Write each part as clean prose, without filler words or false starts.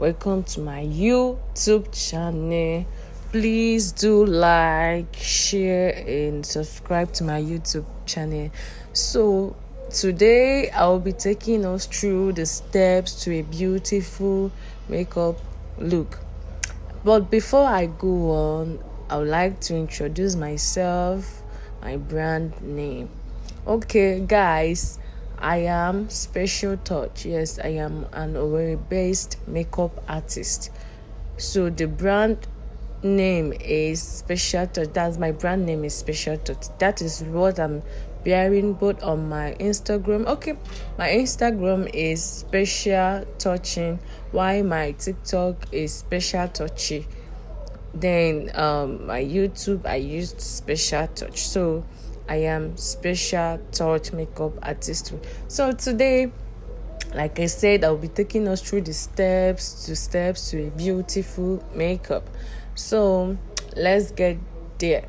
welcome to my YouTube channel. Please do like, share, and subscribe to my YouTube channel. So today I'll be taking us through the steps to a beautiful makeup look. But before I go on, I would like to introduce myself, my brand name. Okay, guys, I am Special Touch. Yes, I am an Owerri-based makeup artist. So the brand name is Special Touch. That's my brand name is Special Touch. That is what I'm bearing both on my Instagram. Okay, my Instagram is Special Touching, while my TikTok is Special Touchy. Then my YouTube I used Special Touch. So I am Special Touch makeup artist. So today, like I said, I'll be taking us through the steps to a beautiful makeup. So let's get there.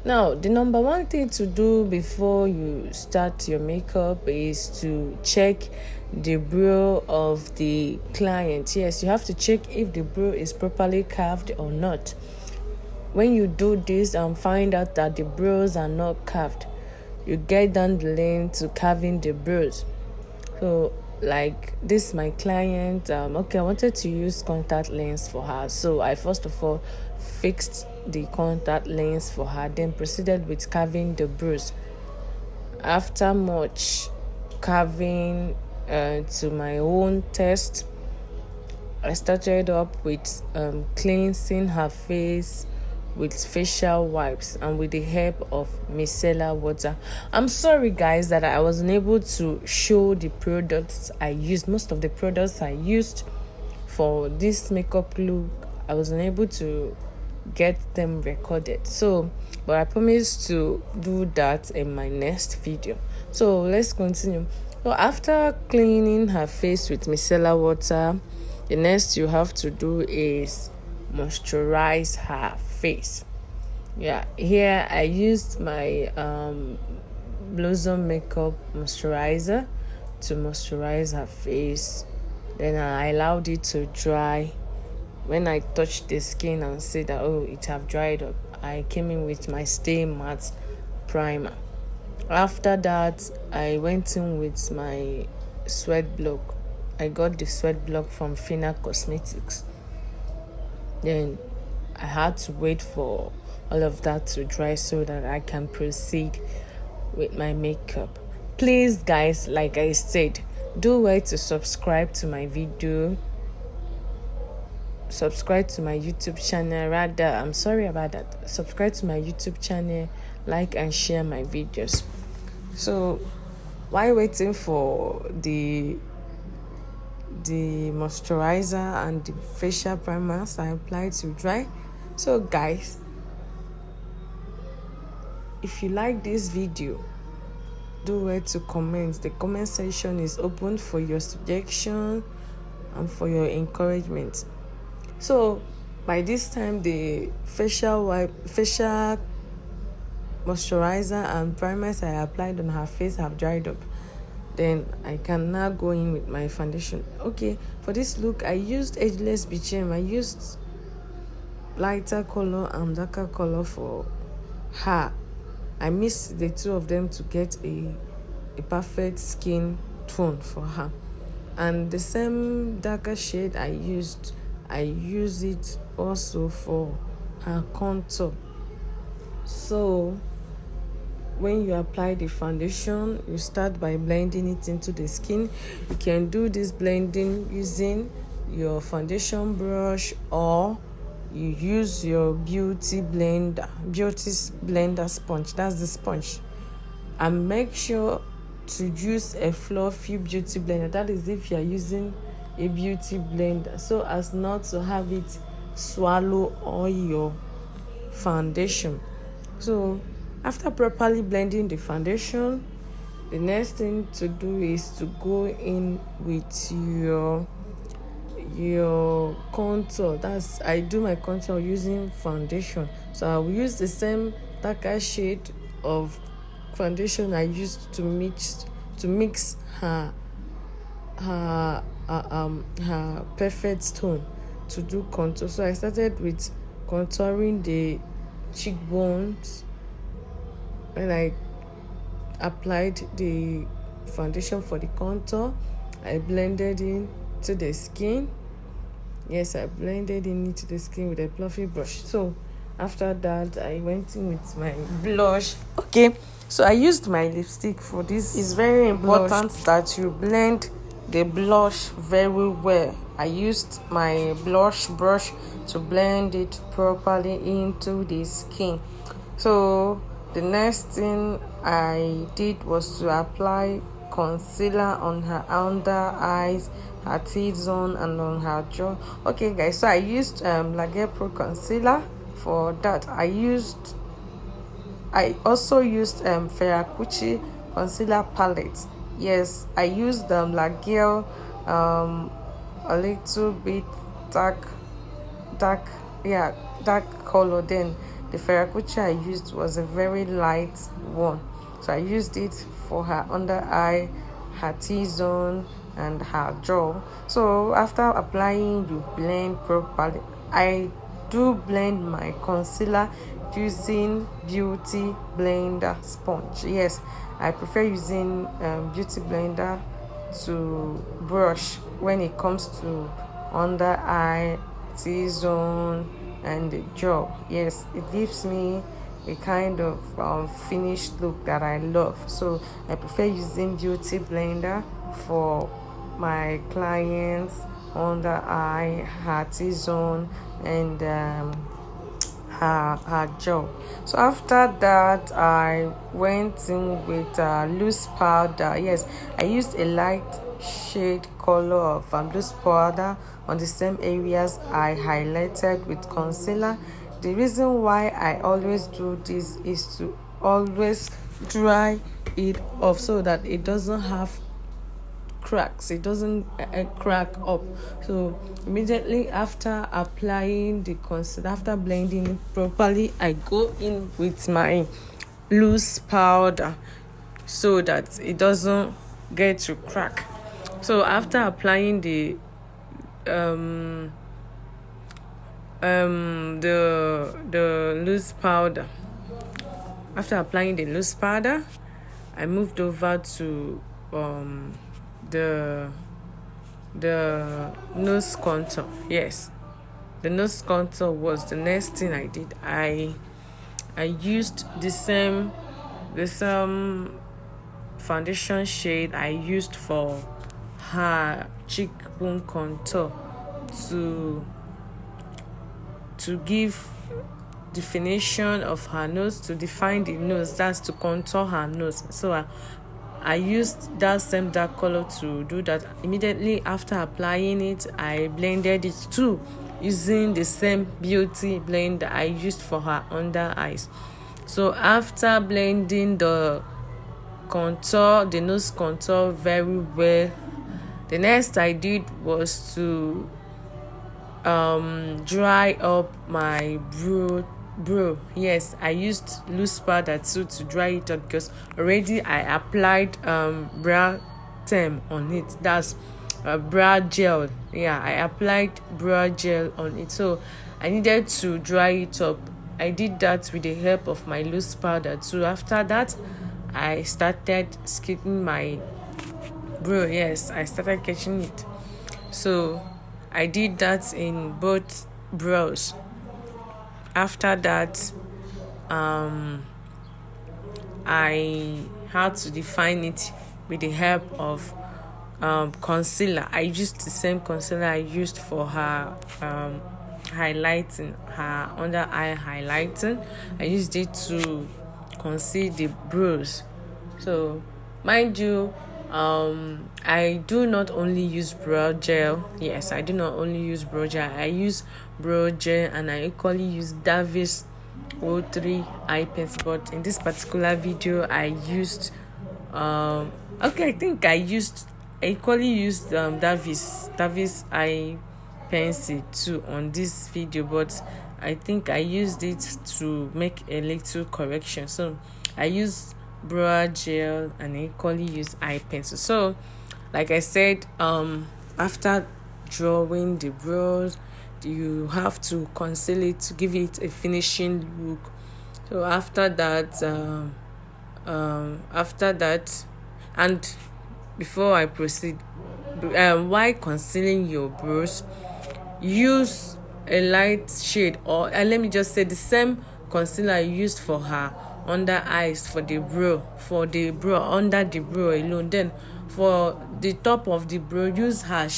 Now, the number one thing to do before you start your makeup is to check the brow of the client. Yes, you have to check if the brow is properly carved or not. When you do this and find out that the brows are not carved, you get down the lane to carving the brows. So like this, my client, I wanted to use contact lens for her. So I first of all fixed the contact lens for her, then proceeded with carving the brows. After much carving to my own taste, I started up with cleansing her face with facial wipes and with the help of micellar water. I'm sorry guys that I wasn't able to show the products I used. Most of the products I used for this makeup look, I wasn't able to get them recorded. So but I promise to do that in my next video. So let's continue. So after cleaning her face with micellar water, the next you have to do is moisturize her face. Yeah, here I used my Blossom makeup moisturizer to moisturize her face. Then I allowed it to dry. When I touched the skin and said that it have dried up, I came in with my Stay Matte primer. After that, I went in with my sweat block. I got the sweat block from Fina Cosmetics. Then I had to wait for all of that to dry so that I can proceed with my makeup. Please guys, like I said, do well to subscribe to my video. Subscribe to my YouTube channel. I'm sorry about that. Subscribe to my YouTube channel, like and share my videos. So while waiting for the moisturizer and the facial primers I applied to dry. So guys, if you like this video, do well to comment. The comment section is open for your suggestion and for your encouragement. So by this time, the facial moisturizer and primers I applied on her face have dried up. Then I can now go in with my foundation. Okay, for this look I used Ageless BGM. I used lighter color and darker color for her. I mixed the two of them to get a perfect skin tone for her. And the same darker shade I use it also for her contour. So when you apply the foundation, you start by blending it into the skin. You can do this blending using your foundation brush, or you use your beauty blender sponge. That's the sponge. And make sure to use a fluffy beauty blender. That is if you are using a beauty blender, so as not to have it swallow all your foundation. So after properly blending the foundation, the next thing to do is to go in with your contour. I do my contour using foundation. So I will use the same darker shade of foundation I used to mix her her perfect tone to do contour. So I started with contouring the cheekbones, and I applied the foundation for the contour. I blended in to the skin. Yes, I blended in into the skin with a fluffy brush. So after that, I went in with my blush. Okay, so I used my lipstick for this. It's very important that you blend the blush very well. I used my blush brush to blend it properly into the skin. So the next thing I did was to apply concealer on her under eyes, her T-zone, and on her jaw. Okay guys, so I used Laguerre Pro concealer for that. I also used Ferracucci concealer palette. Yes, I used Laguerre a little bit dark color. Then the Ferracucci I used was a very light one, so I used it for her under eye, her T-zone, and her jaw. So after applying, you blend properly. I do blend my concealer using Beauty Blender sponge. Yes, I prefer using Beauty Blender to brush when it comes to under eye, T-zone, and the jaw. Yes, it gives me a kind of finished look that I love. So I prefer using Beauty Blender for my clients under eye, her T-zone, and her jaw. So after that, I went in with loose powder. Yes, I used a light shade color of loose powder on the same areas I highlighted with concealer. The reason why I always do this is to always dry it off so that it doesn't have cracks, it doesn't crack up. So immediately after applying the concealer, after blending it properly, I go in with my loose powder so that it doesn't get to crack. So after applying the loose powder, I moved over to the nose contour. Yes, the nose contour was the next thing I did. I used the same foundation shade I used for her cheekbone contour to give definition of her nose, to define the nose, that's to contour her nose. So I used that same dark color to do that. Immediately after applying it, I blended it too using the same Beauty blender I used for her under eyes. So after blending the nose contour very well, the next I did was to dry up my brow. Yes, I used loose powder too to dry it up because already I applied brow term on it. That's brow gel. Yeah, I applied brow gel on it, so I needed to dry it up. I did that with the help of my loose powder too. After that, I started skipping my brow. Yes, I started catching it. So I did that in both brows. After that, I had to define it with the help of concealer. I used the same concealer I used for her highlighting, her under eye highlighting. I used it to conceal the brows. So mind you, I do not only use brow gel. Yes, I do not only use brow gel. I use brow gel, and I equally use Davis 03 eye pens. But in this particular video, I used I equally used Davis eye pencil too on this video, but I think I used it to make a little correction. So I used brow gel and equally use eye pencil. So like I said, after drawing the brows, you have to conceal it to give it a finishing look. So after that, and before I proceed, while concealing your brows, use a light shade, or let me just say the same concealer I used for her under eyes for the brow under the brow alone. Then for the top of the brow, use her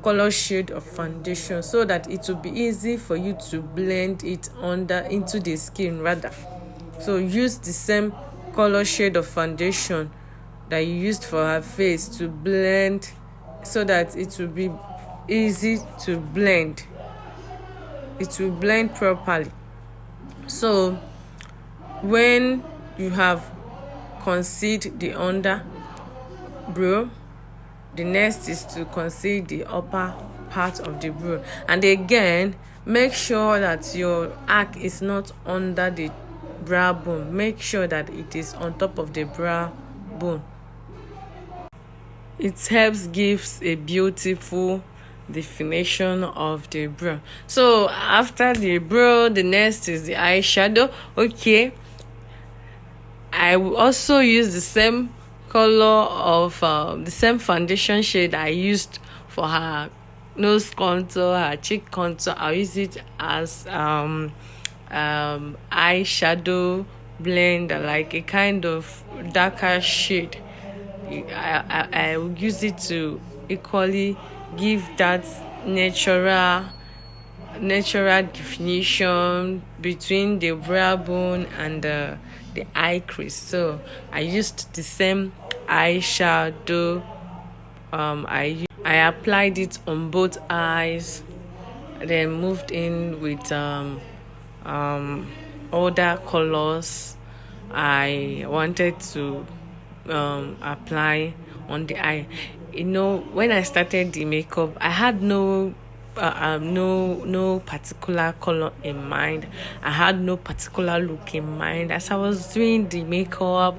color shade of foundation, so that it will be easy for you to blend it into the skin rather. So use the same color shade of foundation that you used for her face to blend, so that it will be easy to blend. It will blend properly. So when you have concealed the under brow, the next is to conceal the upper part of the brow. And again, make sure that your arc is not under the brow bone. Make sure that it is on top of the brow bone. It helps gives a beautiful definition of the brow. So after the brow, the next is the eyeshadow. Okay, I will also use the same color of the same foundation shade I used for her nose contour, her cheek contour. I'll use it as eyeshadow blend, like a kind of darker shade. I will use it to equally give that natural definition between the brow bone and the eye crease. So I used the same eyeshadow. I applied it on both eyes, then moved in with other colors I wanted to apply on the eye. When I started the makeup, I had no particular color in mind. I had no particular look in mind. As I was doing the makeup,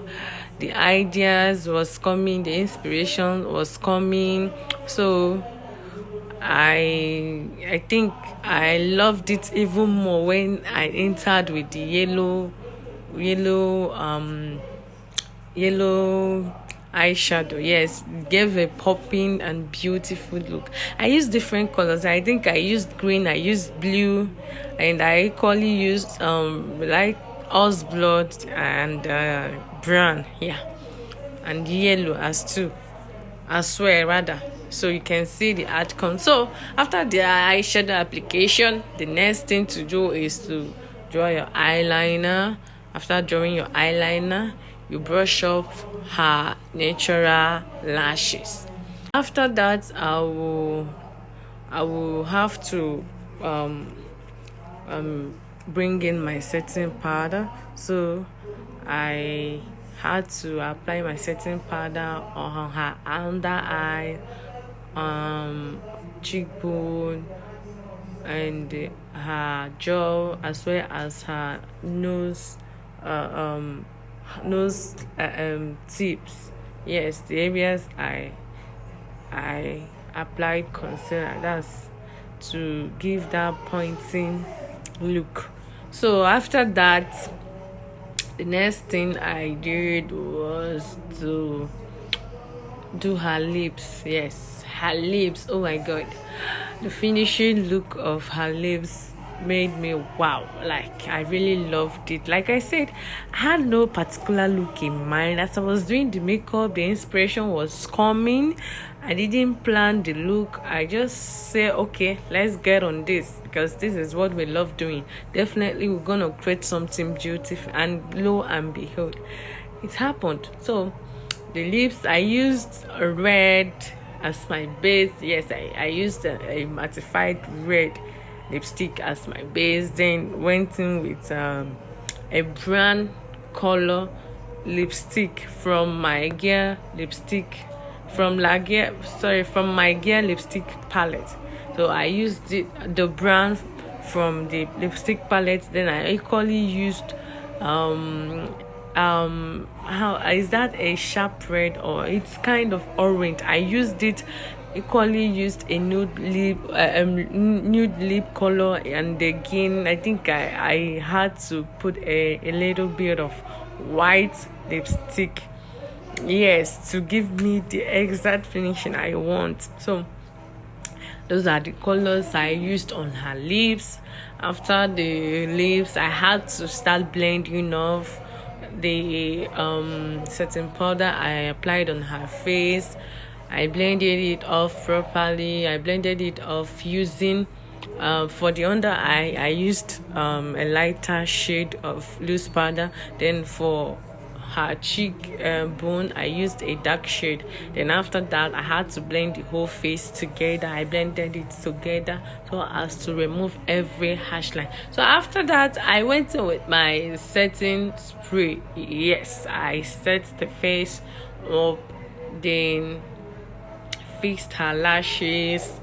the ideas was coming, the inspiration was coming. So I think I loved it even more when I entered with the yellow eyeshadow. Yes, gave a popping and beautiful look. I used different colors. I think I used green, I used blue, and I equally used like horse blood and brown, and yellow as well rather. So you can see the outcome. So after the eyeshadow application, the next thing to do is to draw your eyeliner. After drawing your eyeliner, you brush up her natural lashes. After that, I will have to bring in my setting powder. So I had to apply my setting powder on her under eye, cheekbone, and her jaw, as well as her nose tips. Yes, the areas I applied concealer, that's to give that pointing look. So after that, the next thing I did was to do her lips. Yes, her lips. Oh my god, the finishing look of her lips made me wow. Like, I really loved it. Like I said, I had no particular look in mind. As I was doing the makeup, the inspiration was coming. I didn't plan the look. I just said, okay, let's get on this, because this is what we love doing. Definitely we're gonna create something beautiful, and lo and behold, it happened. So the lips, I used red as my base. Yes, I used a mattified red lipstick as my base, then went in with a brown color lipstick from my gear lipstick from my gear lipstick palette. So I used the brown from the lipstick palette. Then I equally used how is that, a sharp red, or it's kind of orange. I used it, equally used a nude lip color, and again I think I had to put a little bit of white lipstick, yes, to give me the exact finishing I want. So those are the colors I used on her lips. After the lips, I had to start blending off the setting powder I applied on her face. I blended it off properly. I blended it off using for the under eye. I used a lighter shade of loose powder. Then for her cheek bone, I used a dark shade. Then after that, I had to blend the whole face together. I blended it together so as to remove every harsh line. So after that, I went in with my setting spray. Yes, I set the face up, then fixed her lashes.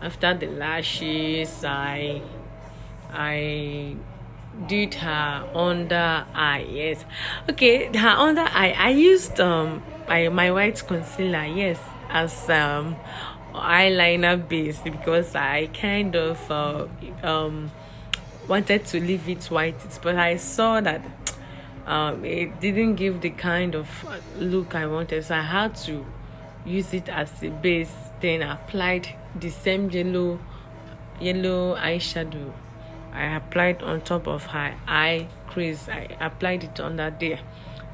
After the lashes, I did her under eye. Yes, okay, her under eye, I used my white concealer, yes, as eyeliner base, because I kind of wanted to leave it white, but I saw that it didn't give the kind of look I wanted, so I had to use it as a base. Then applied the same yellow eyeshadow I applied on top of her eye crease. I applied it under there.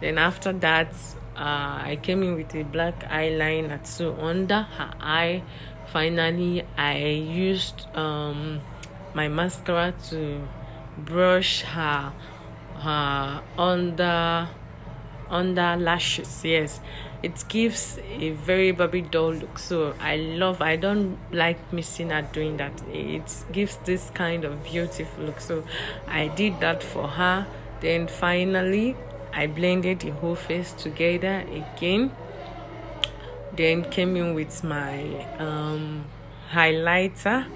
Then after that, I came in with a black eyeliner too under her eye. Finally, I used my mascara to brush her under lashes. Yes, it gives a very Barbie doll look, so I don't like missing out doing that. It gives this kind of beautiful look, so I did that for her. Then finally I blended the whole face together again, then came in with my highlighter,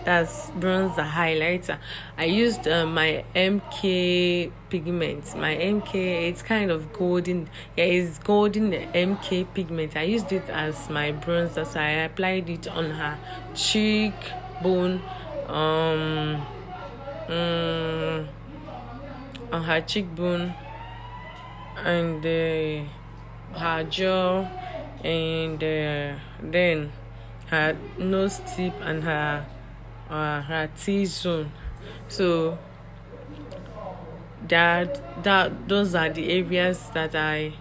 that's bronzer highlighter. I used my MK pigment. My MK, it's kind of golden, yeah, it's golden MK pigment. I used it as my bronzer, so I applied it on her cheek bone, um mm, on her cheekbone, and her jaw, and then her nose tip, and her T-zone. So that those are the areas that I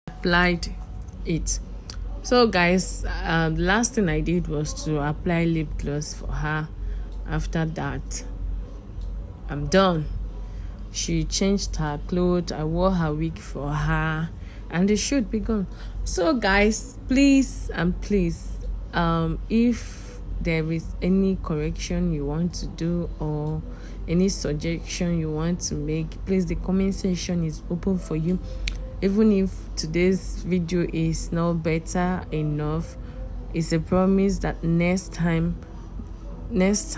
applied it. So guys, the last thing I did was to apply lip gloss for her. After that, I'm done. She changed her clothes, I wore her wig for her, and it should be gone. So guys, please and please, if there is any correction you want to do or any suggestion you want to make, please, the comment section is open for you. Even if today's video is not better enough, it's a promise that next time